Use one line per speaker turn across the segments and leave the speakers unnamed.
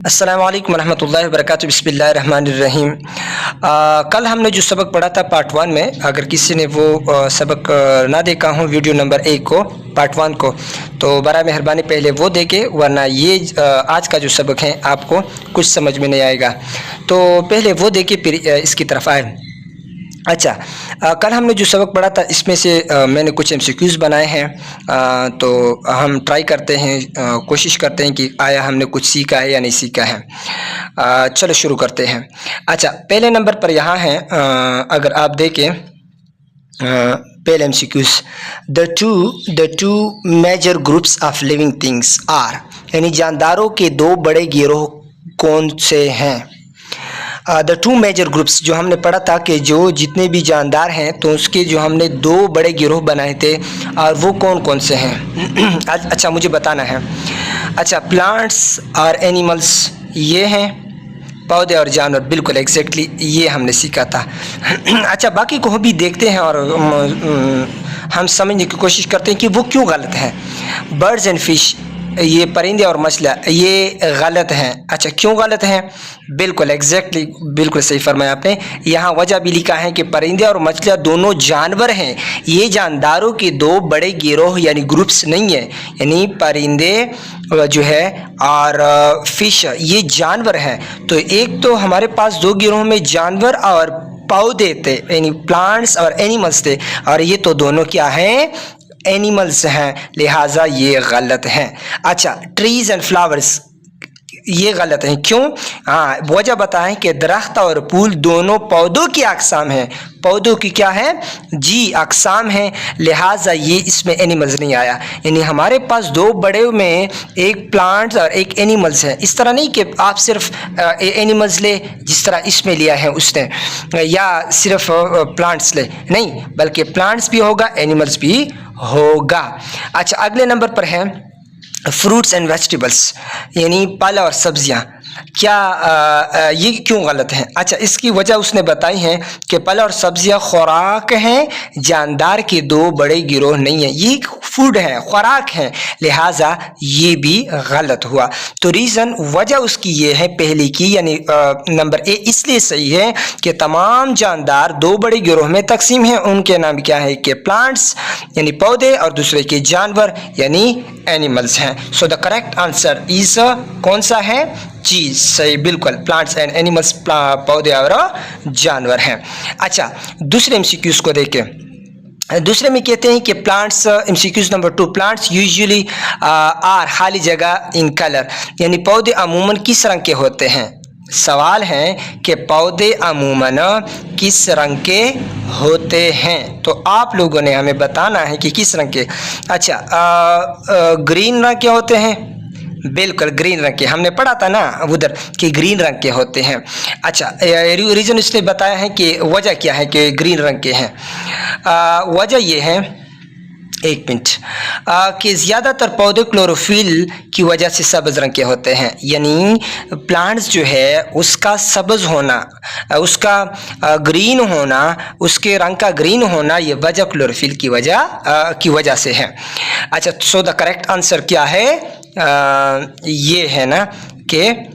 अस्सलाम वालेकुम रहमतुल्लाहि व बरकातुहू। बिस्मिल्लाहिर रहमानिर रहीम। कल हमने जो सबक पढ़ा था पार्ट 1 में, अगर किसी ने वो सबक ना देखा हो वीडियो नंबर 1 को, पार्ट 1 को, तो बरा मेहरबानी पहले वो देखे, वरना ये आज का जो सबक है आपको कुछ समझ में नहीं आएगा। तो पहले वो देखे फिर इसकी तरफ आए। अच्छा, कल हमने जो सबक पढ़ा था इसमें से मैंने कुछ MCQs बनाए हैं, तो हम ट्राई करते हैं, कोशिश करते हैं कि आया हमने कुछ सीखा है या नहीं सीखा है। चलो शुरू करते हैं। अच्छा, पहले नंबर पर यहाँ है, अगर आप देखें पहले MCQs, the two major groups of living things are, यानी जानदारों के दो बड़े गिरोह कौन से हैं। द टू मेजर ग्रुप्स जो हमने पढ़ा था कि जो जितने भी जानदार हैं तो उसके जो हमने दो बड़े गिरोह बनाए थे, और वो कौन कौन से हैं। अच्छा, मुझे बताना है। अच्छा, प्लांट्स और एनिमल्स ये हैं, पौधे और जानवर, बिल्कुल एग्जैक्टली ये हमने सीखा था। अच्छा, बाकी को भी देखते हैं और हम समझने की कोशिश करते हैं कि वो क्यों गलत है। बर्ड्स एंड फिश, ये परिंदे और मछलियाँ, ये गलत हैं। अच्छा, क्यों गलत हैं? बिल्कुल एग्जैक्टली, बिल्कुल सही फरमाया आपने। यहाँ वजह भी लिखा है कि परिंदे और मछलियाँ दोनों जानवर हैं, ये जानदारों के दो बड़े गिरोह यानी ग्रुप्स नहीं है। यानी परिंदे जो है और फिश ये जानवर हैं। तो एक तो हमारे पास दो गिरोह में जानवर और पौधे थे, यानी प्लांट्स और एनिमल्स थे, और ये तो दोनों क्या हैं? एनिमल्स हैं, लिहाजा ये गलत हैं। अच्छा, ट्रीज एंड फ्लावर्स ये गलत हैं। क्यों? हाँ, वजह बताएं कि दरख्त और फूल दोनों पौधों की अक़साम हैं। पौधों की क्या है जी? अक़साम हैं, लिहाजा ये इसमें एनिमल्स नहीं आया। यानी हमारे पास दो बड़े में एक प्लांट्स और एक एनिमल्स है। इस तरह नहीं कि आप सिर्फ एनिमल्स ले जिस तरह इसमें लिया है उसने, या सिर्फ प्लांट्स ले, नहीं, बल्कि प्लांट्स भी होगा, एनिमल्स भी होगा। अच्छा, अगले नंबर पर है फ्रूट्स एंड वेजिटेबल्स, यानी फल और सब्जियां। क्या ये क्यों गलत हैं? अच्छा, इसकी वजह उसने बताई है कि फल और सब्जियां खुराक हैं, जानदार के दो बड़े गिरोह नहीं है। ये फूड है, खुराक है, लिहाजा ये भी गलत हुआ। तो रीज़न वजह उसकी ये है पहले की, यानी नंबर ए इसलिए सही है कि तमाम जानदार दो बड़े गिरोह में तकसीम हैं। उनके नाम क्या है कि प्लांट्स यानी पौधे, और दूसरे के जानवर यानी एनिमल्स हैं। So the correct answer is कौन सा है जी? सही, बिल्कुल, प्लांट्स एंड एनिमल्स, पौधे और जानवर हैं। अच्छा, दूसरे MCQs को देखें। दूसरे में कहते हैं कि प्लांट्स, MCQs नंबर 2, प्लांट्स यूजुअली आर खाली जगह इन कलर, यानी पौधे अमूमन किस रंग के होते हैं। सवाल है कि पौधे अमूमन किस रंग के होते हैं, तो आप लोगों ने हमें बताना है कि किस रंग के। अच्छा, ग्रीन रंग के होते हैं, बिल्कुल ग्रीन रंग के, हमने पढ़ा था ना उधर कि ग्रीन रंग के होते हैं। अच्छा, रीज़न इसने बताया है कि वजह क्या है कि ग्रीन रंग के हैं। वजह ये है, एक मिनट, कि ज़्यादातर पौधे क्लोरोफिल की वजह से सब्ज़ रंग के होते हैं। यानी प्लांट्स जो है उसका सब्ज़ होना, उसका ग्रीन होना, उसके रंग का ग्रीन होना, ये वजह क्लोरोफिल की वजह से है। अच्छा, सो द करेक्ट आंसर क्या है? ये है ना कि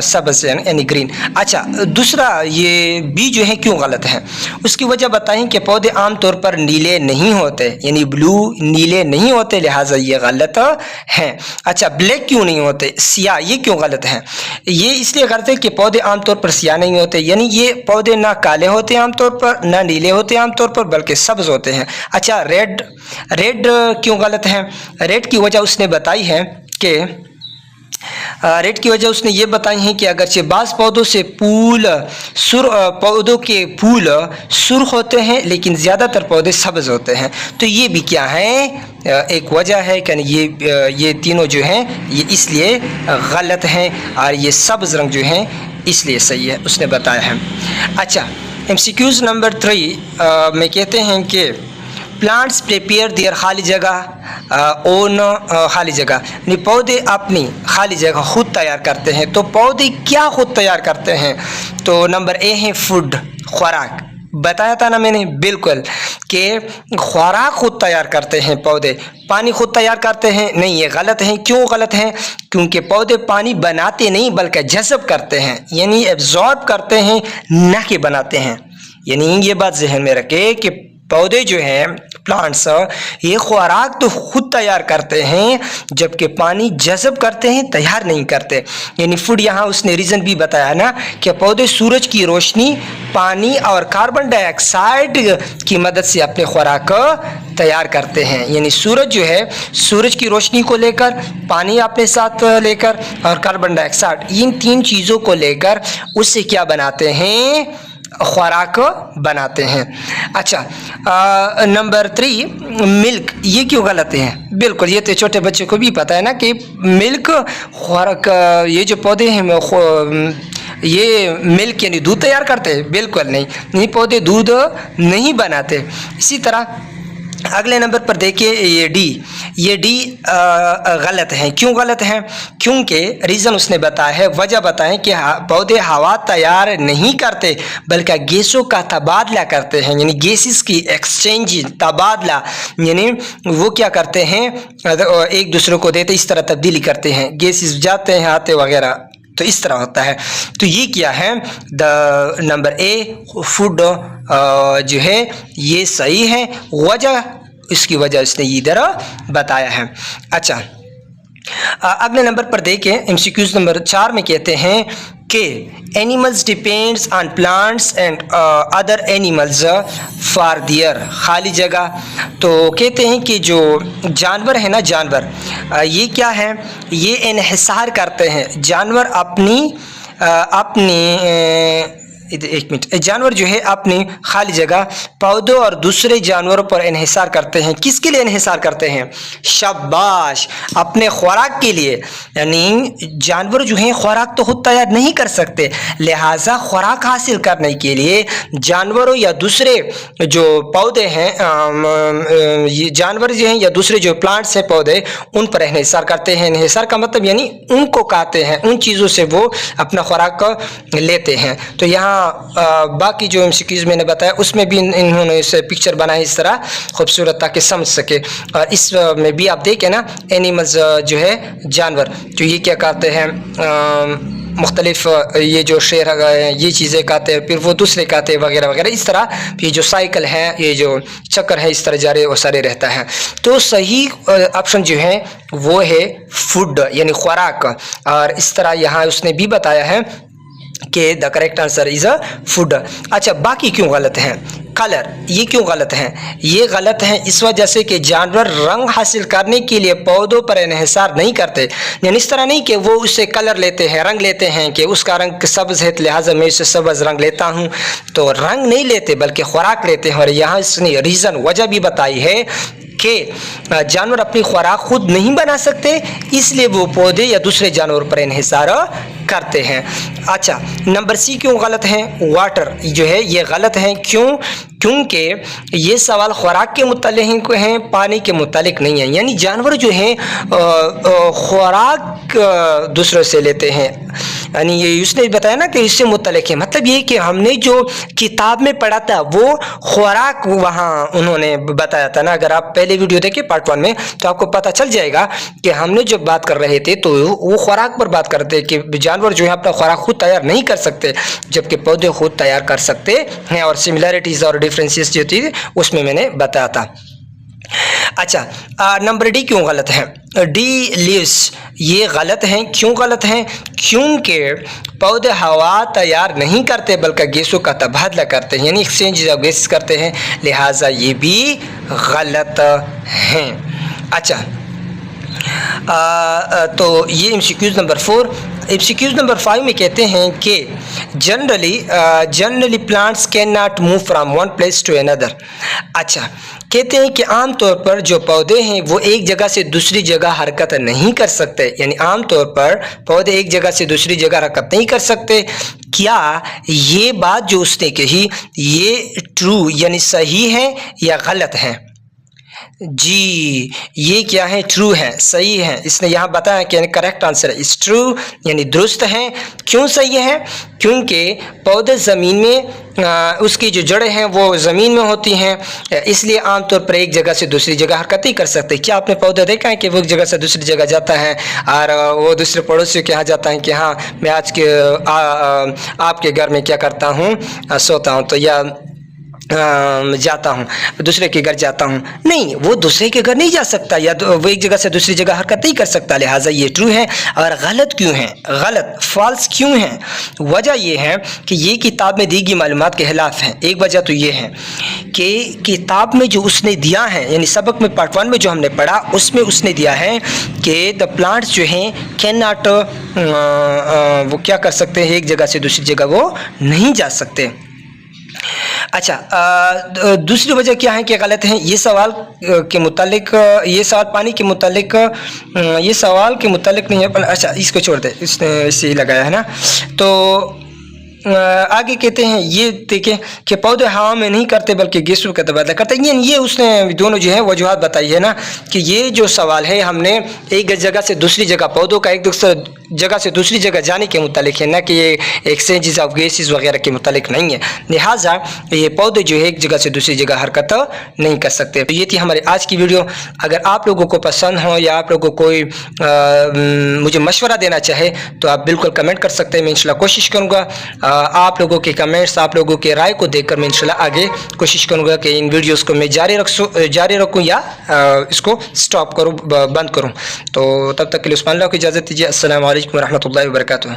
सब्ज़ यानी ग्रीन। अच्छा, दूसरा ये बी जो है क्यों गलत है, उसकी वजह बताएं कि पौधे आमतौर पर नीले नहीं होते, यानी ब्लू नीले नहीं होते, लिहाजा ये गलत हैं। अच्छा, ब्लैक क्यों नहीं होते, सियाह, ये क्यों गलत है? ये इसलिए गलत है कि पौधे आमतौर पर सियाह नहीं होते, यानी ये पौधे ना काले होते आमतौर पर, ना नीले होते आमतौर पर, बल्कि सब्ज़ होते हैं। अच्छा, रेड क्यों गलत है? रेड की वजह उसने बताई है कि रेड की वजह उसने ये बताई है कि अगरचे बाज़ पौधों से पौधों के फूल सुर्ख होते हैं, लेकिन ज़्यादातर पौधे सब्ज़ होते हैं। तो ये भी क्या है, एक वजह है कि ये तीनों जो हैं ये इसलिए गलत हैं, और ये सब्ज़ रंग जो हैं इसलिए सही है, उसने बताया है। अच्छा, MCQs नंबर 3 में कहते हैं कि प्लांट्स प्रिपेयर देयर खाली जगह ओन खाली जगह, यानी पौधे अपनी खाली जगह खुद तैयार करते हैं। तो पौधे क्या खुद तैयार करते हैं? तो नंबर ए है फूड, खुराक, बताया था ना मैंने, बिल्कुल, कि खुराक खुद तैयार करते हैं पौधे, पानी खुद तैयार करते हैं नहीं, ये गलत है। क्यों गलत है? क्योंकि पौधे पानी बनाते नहीं बल्कि जज़ब करते हैं, यानी एब्जॉर्ब करते हैं, न कि बनाते हैं। यानी ये बात जहन में रखें कि पौधे जो हैं, प्लांट्स, ये खुराक तो खुद तैयार करते हैं जबकि पानी जज़ब करते हैं, तैयार नहीं करते। यानी फूड, यहाँ उसने रीज़न भी बताया ना कि पौधे सूरज की रोशनी, पानी और कार्बन डाइऑक्साइड की मदद से अपने खुराक तैयार करते हैं। यानी सूरज जो है, सूरज की रोशनी को लेकर, पानी अपने साथ लेकर और कार्बन डाइऑक्साइड, इन 3 चीज़ों को लेकर उससे क्या बनाते हैं? खुराक बनाते हैं। अच्छा, नंबर 3, मिल्क, ये क्यों गलत है? बिल्कुल, ये तो छोटे बच्चे को भी पता है ना कि मिल्क खुराक, ये जो पौधे हैं ये मिल्क यानी दूध तैयार करते हैं? बिल्कुल नहीं, ये पौधे दूध नहीं बनाते। इसी तरह अगले नंबर पर देखिए, ये डी गलत है। क्यों गलत है? क्योंकि रीज़न उसने बताया है, वजह बताएं कि पौधे हवा तैयार नहीं करते बल्कि गैसों का तबादला करते हैं, यानी गैसेस की एक्सचेंज, तबादला, यानी वो क्या करते हैं, एक दूसरे को देते, इस तरह तब्दीली करते हैं, गैसेस जाते हैं आते वगैरह, तो इस तरह होता है। तो ये क्या है? द नंबर ए, फूड जो है ये सही है। वजह, इसकी वजह उसने इधर बताया है। अच्छा, अगले नंबर पर देखें, एमसीक्यूज नंबर 4 में कहते हैं कि animals depends on plants and other animals for their, खाली जगह। तो कहते हैं कि जो जानवर है ना, जानवर ये क्या है? ये इन्हिसार करते हैं। जानवर अपनी एक मिनट, जानवर जो है अपनी खाली जगह पौधों और दूसरे जानवरों पर इन्हिसार करते हैं। किसके लिए इन्हिसार करते हैं? शाबाश, अपने खुराक के लिए। यानी जानवर जो हैं खुराक तो खुद तैयार नहीं कर सकते, लिहाजा खुराक हासिल करने के लिए जानवरों या दूसरे जो पौधे हैं, ये जानवर जो हैं या दूसरे जो प्लांट्स हैं, पौधे, उन पर इन्हिसार करते हैं। इन्हिसार का मतलब यानी उनको खाते हैं, उन चीज़ों से वो अपना खुराक लेते हैं। तो यहाँ बाकी जो एमसीक्यूज मैंने बताया उसमें भी इन्होंने इसे पिक्चर बनाई इस तरह खूबसूरत ताकि समझ सके। और इस में भी आप देखें ना, एनिमल्स जो है जानवर, तो ये क्या कहते हैं, मुख्तलिफ ये जो शेर है ये चीज़ें खाते हैं, फिर वो दूसरे खाते हैं वगैरह वगैरह। इस तरह ये जो साइकिल है, ये जो चक्कर है, इस तरह जारी और सारे रहता है। तो सही ऑप्शन जो है वो है फूड, यानी खुराक। और इस तरह यहाँ उसने भी बताया है कि the correct answer is a food. अच्छा, बाकी क्यों गलत हैं? कलर, ये क्यों गलत हैं? ये गलत हैं इस वजह से कि जानवर रंग हासिल करने के लिए पौधों पर इन्हिसार नहीं करते। यानी इस तरह नहीं कि वो उससे कलर लेते हैं, रंग लेते हैं कि उसका रंग सब्ज़ है लिहाजा मैं उससे सब्ज़ रंग लेता हूँ, तो रंग नहीं लेते बल्कि खुराक लेते हैं। और यहाँ इसने रीज़न, वजह भी बताई है कि जानवर अपनी खुराक खुद नहीं बना सकते, इसलिए वो पौधे या दूसरे जानवर पर इन्हिसार करते हैं। अच्छा, नंबर सी क्यों गलत है? वाटर जो है ये गलत है। क्यों? क्योंकि ये सवाल खुराक के मुतालिक हैं, पानी के मुतालिक नहीं है। यानी जानवर जो हैं खुराक दूसरों से लेते हैं, यानी ये उसने बताया ना कि इससे मुतालिक है, मतलब ये कि हमने जो किताब में पढ़ा था वो खुराक वहाँ उन्होंने बताया था ना। अगर आप पहले वीडियो देखें पार्ट 1 में तो आपको पता चल जाएगा कि हमने जो बात कर रहे थे तो वो खुराक पर बात करते कि जानवर जो है अपना खुराक खुद तैयार नहीं कर सकते जबकि पौधे खुद तैयार कर सकते हैं। और सिमिलैरिटीज़ और डिफरेंसेस जो थी उसमें मैंने बताया था। अच्छा, नंबर डी क्यों गलत है? डी लीव्स, ये गलत हैं। क्यों गलत हैं? क्योंकि पौधे हवा तैयार नहीं करते बल्कि गैसों का तबादला करते हैं, यानी एक्सचेंज ऑफ गैसेस करते हैं, लिहाजा ये भी गलत हैं। अच्छा, तो ये एमसीक्यूज नंबर 4। एमसीक्यूज नंबर 5 में कहते हैं कि generally plants can not move from one place to another. अच्छा, कहते हैं कि आम तौर पर जो पौधे हैं वो एक जगह से दूसरी जगह हरकत नहीं कर सकते, यानी आम तौर पर पौधे एक जगह से दूसरी जगह हरकत नहीं कर सकते। क्या ये बात जो उसने कही ये ट्रू यानी सही है या गलत है? जी, ये क्या है, ट्रू है, सही है। इसने यहाँ बताया कि करेक्ट आंसर है इस ट्रू, यानी दुरुस्त है। क्यों सही है? क्योंकि पौधे ज़मीन में उसकी जो जड़ें हैं वो ज़मीन में होती हैं, इसलिए आमतौर पर एक जगह से दूसरी जगह हरकत ही कर सकते हैं। क्या आपने पौधा देखा है कि वो एक जगह से दूसरी जगह जाता है और वो दूसरे पड़ोसियों के यहाँ जाता है कि हाँ मैं आज के आपके घर में क्या करता हूँ, सोता हूँ, तो या जाता हूँ, दूसरे के घर जाता हूँ? नहीं, वो दूसरे के घर नहीं जा सकता, या वो एक जगह से दूसरी जगह हरकत नहीं कर सकता। लिहाजा ये ट्रू है। और गलत क्यों है? गलत, फॉल्स क्यों है? वजह ये है कि ये किताब में दी गई मालूमात के खिलाफ है। एक वजह तो ये है कि किताब में जो उसने दिया है, यानी सबक में पार्ट 1 में जो हमने पढ़ा उसमें उसने दिया है कि द प्लांट्स जो हैं कैन नॉट, वो क्या कर सकते हैं, एक जगह से दूसरी जगह वो नहीं जा सकते। अच्छा, दूसरी वजह क्या है कि गलत है? ये सवाल के मुतालिक, ये सवाल पानी के मुतालिक, ये सवाल के मुतालिक नहीं है। अच्छा, इसको छोड़ दे, इसने इसे ही लगाया है ना। तो आगे कहते हैं, ये देखें कि पौधे हवा में नहीं करते बल्कि गैसों का तबादला करते हैं। ये उसने दोनों जो है वजूहत बताई है ना कि ये जो सवाल है हमने एक जगह से दूसरी जगह, पौधों का एक दूसरे जगह से दूसरी जगह जाने के मुतालिक है, ना कि ये एक्सचेंजेस ऑफ गैसेस वगैरह के मुतालिक नहीं है। लिहाजा ये पौधे जो है एक जगह से दूसरी जगह हरकत नहीं कर सकते। तो ये थी हमारी आज की वीडियो। अगर आप लोगों को पसंद हो या आप लोगों को कोई मुझे मशवरा देना चाहे तो आप बिल्कुल कमेंट कर सकते हैं। मैं इंशाल्लाह कोशिश करूँगा आप लोगों के कमेंट्स, आप लोगों के राय को देखकर मैं इंशाल्लाह आगे कोशिश करूँगा कि इन वीडियोज़ को मैं जारी रखूँ या इसको स्टॉप करूँ, बंद करूँ। तो तब तक के लिए उस्मान अल्लाह को इजाज़त दीजिए। अस्सलाम वालेकुम वरहमतुल्लाहि वबरकातुहू।